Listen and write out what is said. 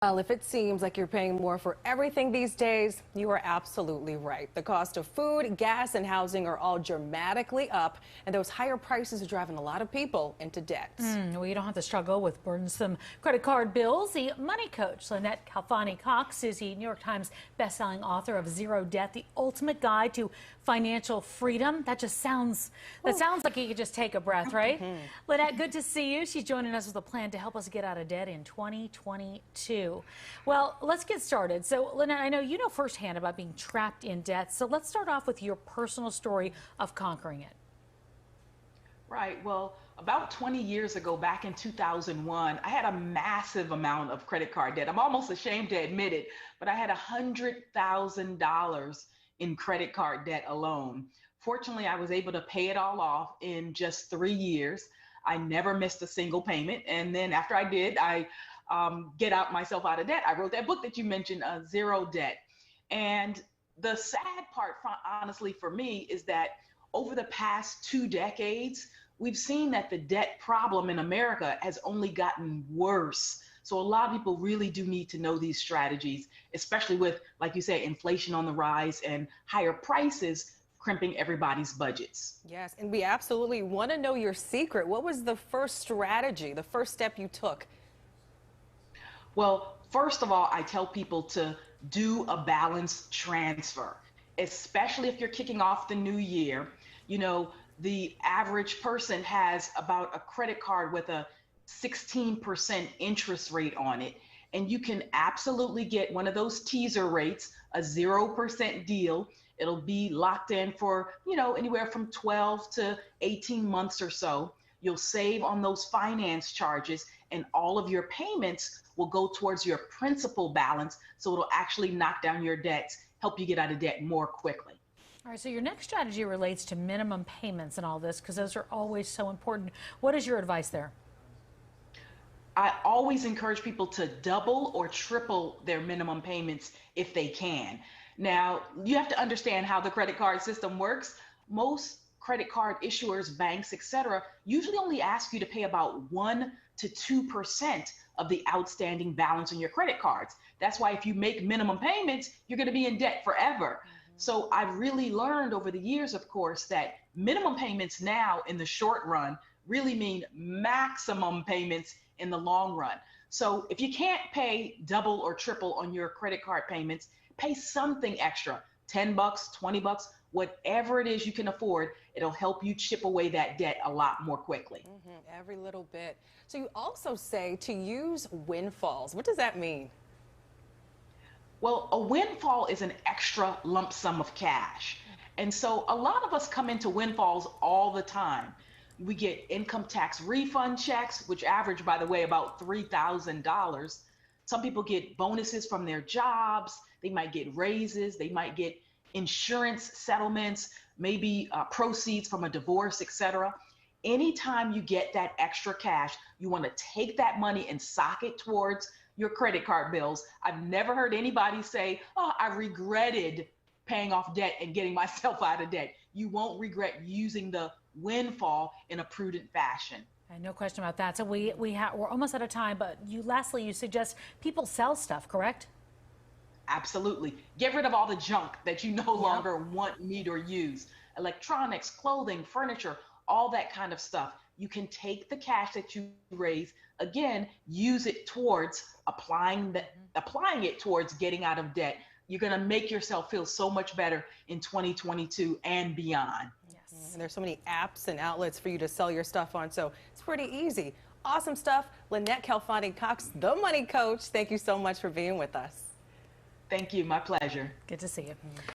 Well, if it seems like you're paying more for everything these days, you are absolutely right. The cost of food, gas, and housing are all dramatically up, and those higher prices are driving a lot of people into debt. Well, you don't have to struggle with burdensome credit card bills. The money coach, Lynnette Khalfani-Cox, is the New York Times bestselling author of Zero Debt, the ultimate guide to financial freedom. That sounds like you could just take a breath, right? Lynnette, good to see you. She's joining us with a plan to help us get out of debt in 2022. Well, let's get started. So, Lynnette, I know you know firsthand about being trapped in debt. So let's start off with your personal story of conquering it. Right. Well, about 20 years ago, back in 2001, I had a massive amount of credit card debt. I'm almost ashamed to admit it, but I had $100,000 in credit card debt alone. Fortunately, I was able to pay it all off in just 3 years. I never missed a single payment. And then after I did, I get myself out of debt. I wrote that book that you mentioned, Zero Debt. And the sad part, honestly, for me, is that over the past 2 decades, we've seen that the debt problem in America has only gotten worse. So a lot of people really do need to know these strategies, especially with, like you say, inflation on the rise and higher prices crimping everybody's budgets. Yes, and we absolutely want to know your secret. What was the first strategy, the first step you took? Well, first of all, I tell people to do a balance transfer, especially if you're kicking off the new year. You know, the average person has about a credit card with a 16% interest rate on it. And you can absolutely get one of those teaser rates, a 0% deal. It'll be locked in for, anywhere from 12 to 18 months or so. You'll save on those finance charges, and all of your payments will go towards your principal balance. So it'll actually knock down your debts, help you get out of debt more quickly. All right, so your next strategy relates to minimum payments and all this, because those are always so important. What is your advice there? I always encourage people to double or triple their minimum payments if they can. Now, you have to understand how the credit card system works. Most credit card issuers, banks, etc., usually only ask you to pay about 1 to 2% of the outstanding balance on your credit cards. That's why if you make minimum payments, you're going to be in debt forever. So I've really learned over the years, of course, that minimum payments now in the short run really mean maximum payments in the long run. So if you can't pay double or triple on your credit card payments, pay something extra, 10 bucks, 20 bucks, whatever it is you can afford. It'll help you chip away that debt a lot more quickly. Every little bit. So you also say to use windfalls. What does that mean? Well, a windfall is an extra lump sum of cash. And so a lot of us come into windfalls all the time. We get income tax refund checks, which average, by the way, about $3,000. Some people get bonuses from their jobs. They might get raises. They might get insurance settlements, maybe proceeds from a divorce, etc. Anytime you get that extra cash, you want to take that money and sock it towards your credit card bills. I've never heard anybody say, oh, I regretted paying off debt and getting myself out of debt. You won't regret using the windfall in a prudent fashion. And no question about that. So we're almost out of time, but lastly, you suggest people sell stuff, correct? Absolutely. Get rid of all the junk that you no longer want, need, or use. Electronics, clothing, furniture, all that kind of stuff. You can take the cash that you raise, again, use it towards applying it towards getting out of debt. You're going to make yourself feel so much better in 2022 and beyond. Yes. And there's so many apps and outlets for you to sell your stuff on, so it's pretty easy. Awesome stuff. Lynnette Khalfani-Cox, the money coach. Thank you so much for being with us. Thank you. My pleasure. Good to see you.